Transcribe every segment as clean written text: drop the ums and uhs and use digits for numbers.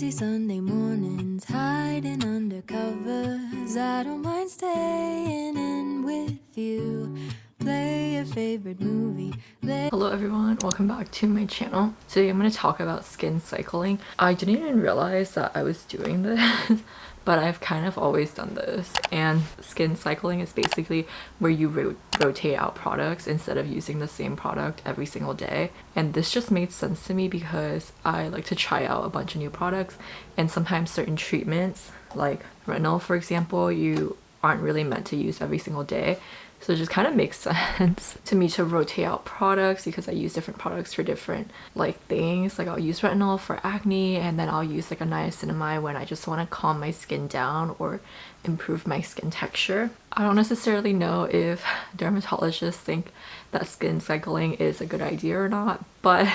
Lazy Sunday mornings, hiding under covers. I don't mind staying in with you. Play your favorite movie. Hello everyone, welcome back to my channel. Today I'm going to talk about skin cycling. I didn't even realize that I was doing this, but I've kind of always done this. And skin cycling is basically where you rotate out products instead of using the same product every single day. And this just made sense to me because I like to try out a bunch of new products, and sometimes certain treatments like retinol, for example, you aren't really meant to use every single day. So it just kind of makes sense to me to rotate out products because I use different products for different like things. Like I'll use retinol for acne, and then I'll use like a niacinamide when I just want to calm my skin down or improve my skin texture. I don't necessarily know if dermatologists think that skin cycling is a good idea or not, but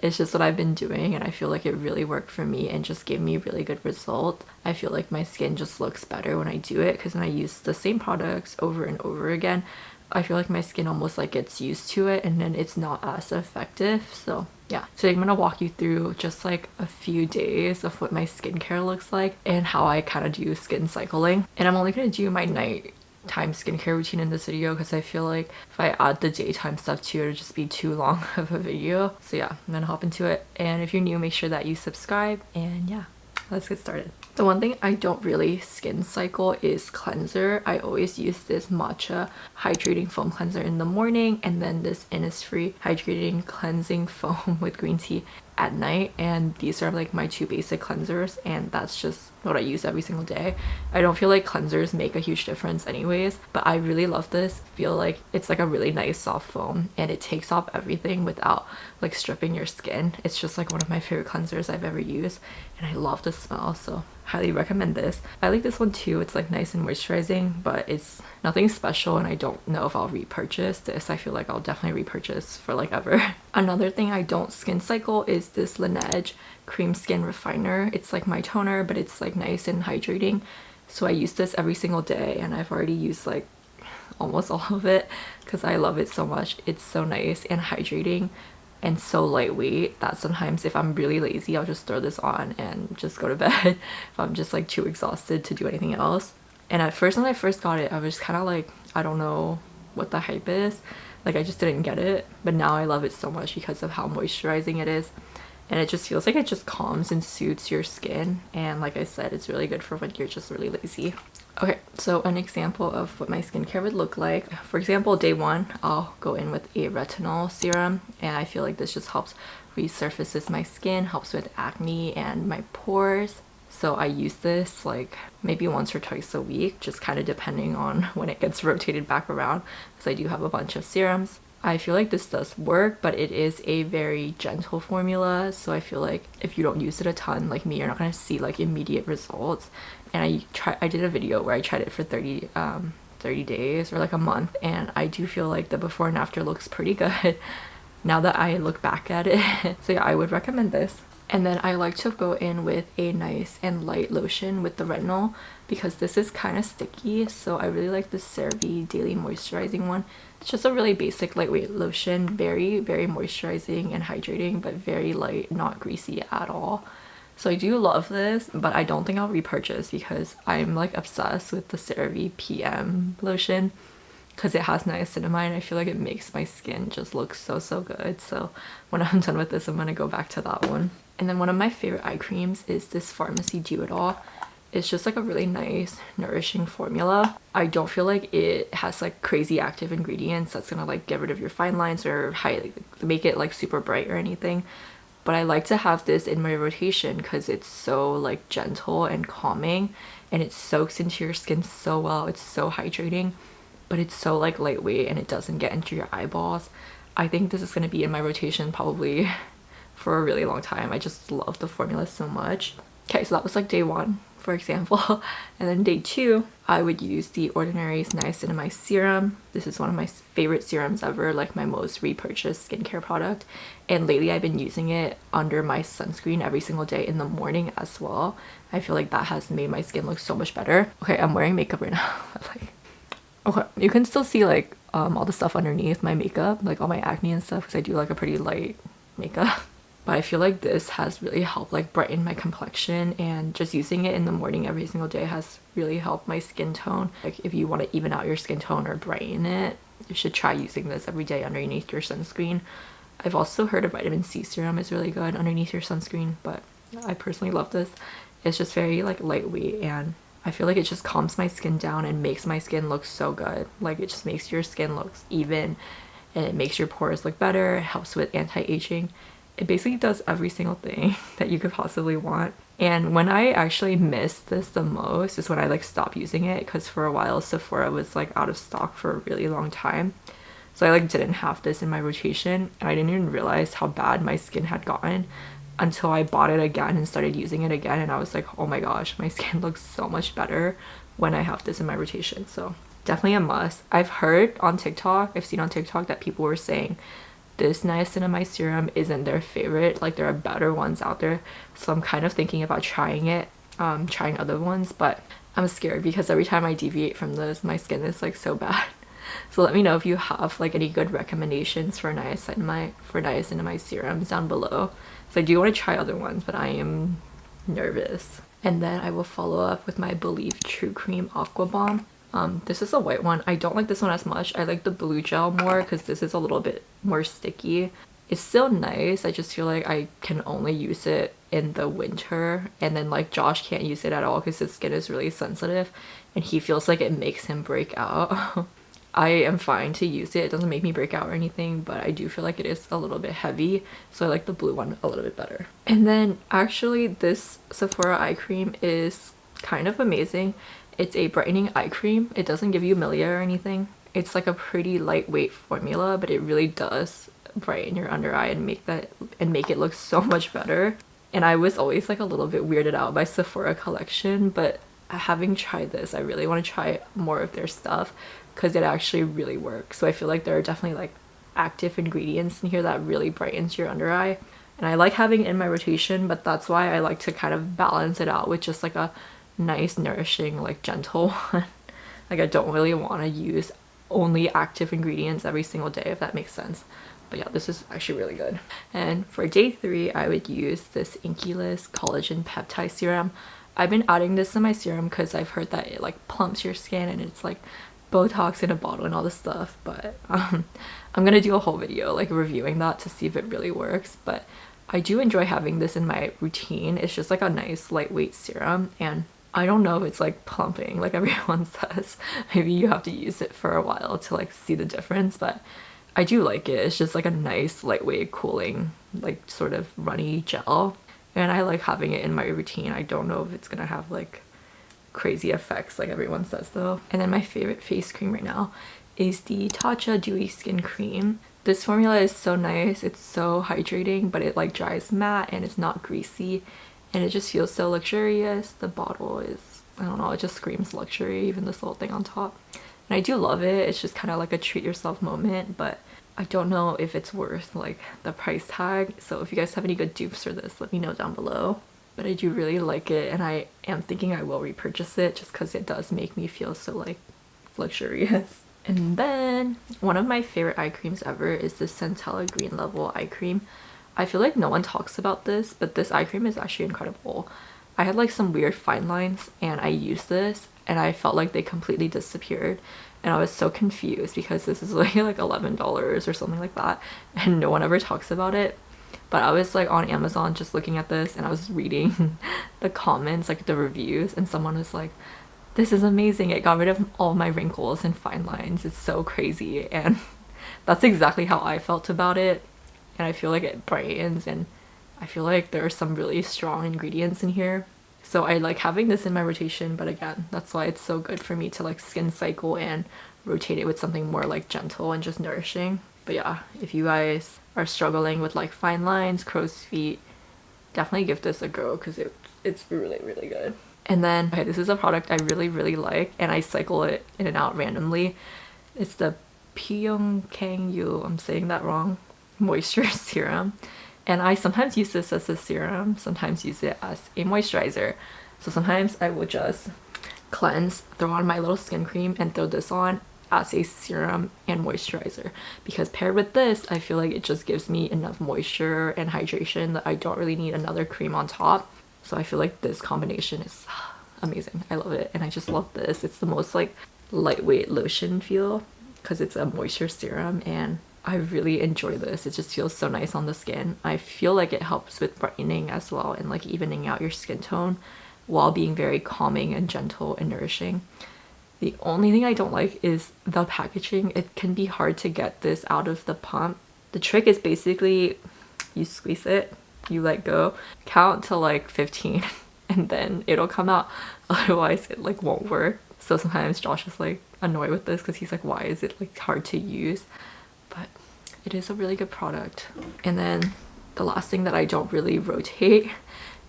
it's just what I've been doing, and I feel like it really worked for me and just gave me really good result. I feel like my skin just looks better when I do it because when I use the same products over and over again, I feel like my skin almost like gets used to it and then it's not as effective. So yeah, today I'm gonna walk you through just like a few days of what my skincare looks like and how I kind of do skin cycling. And I'm only gonna do my nighttime skincare routine in this video because I feel like if I add the daytime stuff too, it'll just be too long of a video. So yeah, I'm gonna hop into it. And if you're new, make sure that you subscribe, and yeah, let's get started. The one thing I don't really skin cycle is cleanser. I always use this Matcha hydrating foam cleanser in the morning, and then this Innisfree hydrating cleansing foam with green tea at night. And these are like my two basic cleansers, and that's just what I use every single day. I don't feel like cleansers make a huge difference anyways, but I really love this. I feel like it's like a really nice soft foam and it takes off everything without like stripping your skin. It's just like one of my favorite cleansers I've ever used, and I love the smell, so highly recommend this. I like this one too. It's like nice and moisturizing, but it's nothing special, and I don't know if I'll repurchase this. I feel like I'll definitely repurchase for like ever. Another thing I don't skin cycle is this LANEIGE cream skin refiner. It's like my toner, but it's like nice and hydrating, so I use this every single day, and I've already used like almost all of it because I love it so much. It's so nice and hydrating and so lightweight that sometimes if I'm really lazy, I'll just throw this on and just go to bed if I'm just like too exhausted to do anything else. And at first, when I first got it, I was kind of like, I don't know what the hype is, like I just didn't get it, but now I love it so much because of how moisturizing it is, and it just feels like it just calms and soothes your skin. And like I said, it's really good for when you're just really lazy. Okay, so an example of what my skincare would look like. For example, day one, I'll go in with a retinol serum, and I feel like this just helps resurfaces my skin, helps with acne and my pores. So I use this like maybe once or twice a week, just kind of depending on when it gets rotated back around, because I do have a bunch of serums. I feel like this does work, but it is a very gentle formula, so I feel like if you don't use it a ton like me, you're not going to see like immediate results. And I did a video where I tried it for 30 days or like a month, and I do feel like the before and after looks pretty good now that I look back at it. So yeah, I would recommend this. And then I like to go in with a nice and light lotion with the retinol because this is kind of sticky, so I really like the CERAVE Daily Moisturizing one. It's just a really basic lightweight lotion, very moisturizing and hydrating, but very light, not greasy at all. So I do love this, but I don't think I'll repurchase because I'm like obsessed with the CeraVe PM lotion because it has niacinamide. I feel like it makes my skin just look so good. So when I'm done with this, I'm gonna go back to that one. And then one of my favorite eye creams is this Farmacy Do It All. It's just like a really nice, nourishing formula. I don't feel like it has like crazy active ingredients that's gonna like get rid of your fine lines or make it like super bright or anything. But I like to have this in my rotation because it's so like gentle and calming, and it soaks into your skin so well. It's so hydrating, but it's so like lightweight and it doesn't get into your eyeballs. I think this is going to be in my rotation probably for a really long time. I just love the formula so much. Okay, so that was like day one, for example. And then day two, I would use the Ordinary's Niacinamide Serum. This is one of my favorite serums ever, like my most repurchased skincare product. And lately I've been using it under my sunscreen every single day in the morning as well. I feel like that has made my skin look so much better. Okay, I'm wearing makeup right now. Like, okay, you can still see like all the stuff underneath my makeup, like all my acne and stuff, because I do like a pretty light makeup. but I feel like this has really helped like brighten my complexion, and just using it in the morning every single day has really helped my skin tone. Like if you want to even out your skin tone or brighten it, you should try using this every day underneath your sunscreen. I've also heard a vitamin C serum is really good underneath your sunscreen, but I personally love this. It's just very like lightweight, and I feel like it just calms my skin down and makes my skin look so good. Like it just makes your skin look even, and it makes your pores look better. It helps with anti-aging. It basically does every single thing that you could possibly want. And when I actually missed this the most is when I like stopped using it, because for a while Sephora was like out of stock for a really long time. So I like didn't have this in my rotation, and I didn't even realize how bad my skin had gotten until I bought it again and started using it again, and I was like, oh my gosh, my skin looks so much better when I have this in my rotation. So definitely a must. I've heard on TikTok, I've seen on TikTok that people were saying this niacinamide serum isn't their favorite, like there are better ones out there. So I'm kind of thinking about trying it, trying other ones, but I'm scared because every time I deviate from this, my skin is like so bad. So let me know if you have like any good recommendations for niacinamide serums down below. So I do want to try other ones, but I am nervous. And then I will follow up with my Belif True Cream Aqua Bomb. This is a white one. I don't like this one as much. I like the blue gel more because this is a little bit more sticky. It's still nice. I just feel like I can only use it in the winter, and then like Josh can't use it at all because his skin is really sensitive and he feels like it makes him break out. I am fine to use it. It doesn't make me break out or anything, but I do feel like it is a little bit heavy, so I like the blue one a little bit better. And then actually this Sephora eye cream is kind of amazing. It's a brightening eye cream. It doesn't give you milia or anything. It's like a pretty lightweight formula, but it really does brighten your under eye and make it look so much better. And I was always like a little bit weirded out by Sephora collection, but having tried this, I really want to try more of their stuff because it actually really works. So I feel like there are definitely like active ingredients in here that really brightens your under eye, and I like having it in my rotation, but that's why I like to kind of balance it out with just like a nice nourishing like gentle one. Like I don't really want to use only active ingredients every single day, if that makes sense. But yeah, this is actually really good. And for day 3, I would use this INKEY Collagen Peptide Serum. I've been adding this to my serum because I've heard that it like plumps your skin and it's like Botox in a bottle and all this stuff, but I'm gonna do a whole video like reviewing that to see if it really works. But I do enjoy having this in my routine. It's just like a nice lightweight serum, and I don't know if it's like plumping like everyone says. Maybe you have to use it for a while to like see the difference, but I do like it. It's just like a nice lightweight cooling like sort of runny gel, and I like having it in my routine. I don't know if it's gonna have like crazy effects like everyone says though. And then my favorite face cream right now is the TATCHA Dewy Skin Cream. This formula is so nice. It's so hydrating, but it like dries matte and it's not greasy, and it just feels so luxurious. The bottle is, I don't know, it just screams luxury, even this little thing on top. And I do love it. It's just kind of like a treat yourself moment, but I don't know if it's worth like the price tag. So if you guys have any good dupes for this, let me know down below. But I do really like it, and I am thinking I will repurchase it just because it does make me feel so like luxurious. And then one of my favorite eye creams ever is this Centella Green Level eye cream. I feel like no one talks about this, but this eye cream is actually incredible. I had like some weird fine lines and I used this and I felt like they completely disappeared, and I was so confused because this is like $11 or something like that, and no one ever talks about it. But I was like on Amazon just looking at this, and I was reading the comments, like the reviews, and someone was like, this is amazing, it got rid of all my wrinkles and fine lines, it's so crazy. And that's exactly how I felt about it, and I feel like it brightens, and I feel like there are some really strong ingredients in here. So I like having this in my rotation, but again, that's why it's so good for me to like skin cycle and rotate it with something more like gentle and just nourishing. But yeah, if you guys are struggling with like fine lines, crow's feet, definitely give this a go because it's really good. And then okay, this is a product I really like, and I cycle it in and out randomly. It's the PYUNKANG, I'm saying that wrong, moisture serum. And I sometimes use this as a serum, sometimes use it as a moisturizer. So sometimes I will just cleanse, throw on my little skin cream and throw this on, as a serum and moisturizer, because paired with this I feel like it just gives me enough moisture and hydration that I don't really need another cream on top. So I feel like this combination is amazing. I love it, and I just love this. It's the most like lightweight lotion feel because it's a moisture serum, and I really enjoy this. It just feels so nice on the skin. I feel like it helps with brightening as well and like evening out your skin tone while being very calming and gentle and nourishing. The only thing I don't like is the packaging. It can be hard to get this out of the pump. The trick is basically you squeeze it, you let go, count to like 15 and then it'll come out. Otherwise it like won't work. So sometimes Josh is like annoyed with this because he's like, why is it like hard to use? But it is a really good product. And then the last thing that I don't really rotate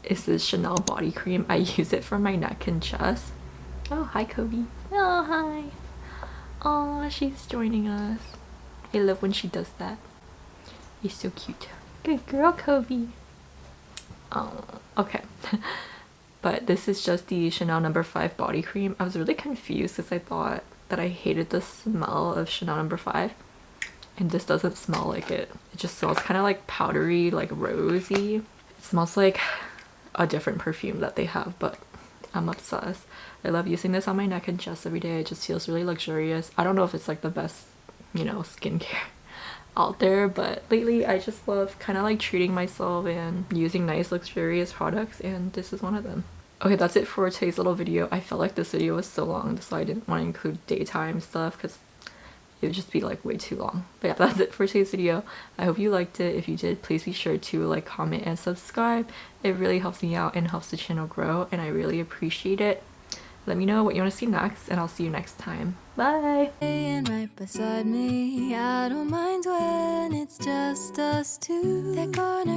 is this Chanel body cream. I use it for my neck and chest. Oh, hi Kobe. Oh, hi. Oh, she's joining us. I love when she does that. He's so cute. Good girl, Kobe. Oh, okay. But this is just the Chanel No. 5 body cream. I was really confused because I thought that I hated the smell of Chanel No. 5. And this doesn't smell like it. It just smells kind of like powdery, like rosy. It smells like a different perfume that they have, but I'm obsessed. I love using this on my neck and chest every day. It just feels really luxurious. I don't know if it's like the best, you know, skincare out there, but lately I just love kind of like treating myself and using nice luxurious products, and this is one of them. Okay, that's it for today's little video. I felt like this video was so long, so I didn't want to include daytime stuff because it would just be like way too long. But yeah, that's it for today's video. I hope you liked it. If you did, please be sure to like, comment, and subscribe. It really helps me out and helps the channel grow, and I really appreciate it. Let me know what you want to see next, and I'll see you next time. Bye! Laying right beside me, I don't mind when it's just us two. They're gonna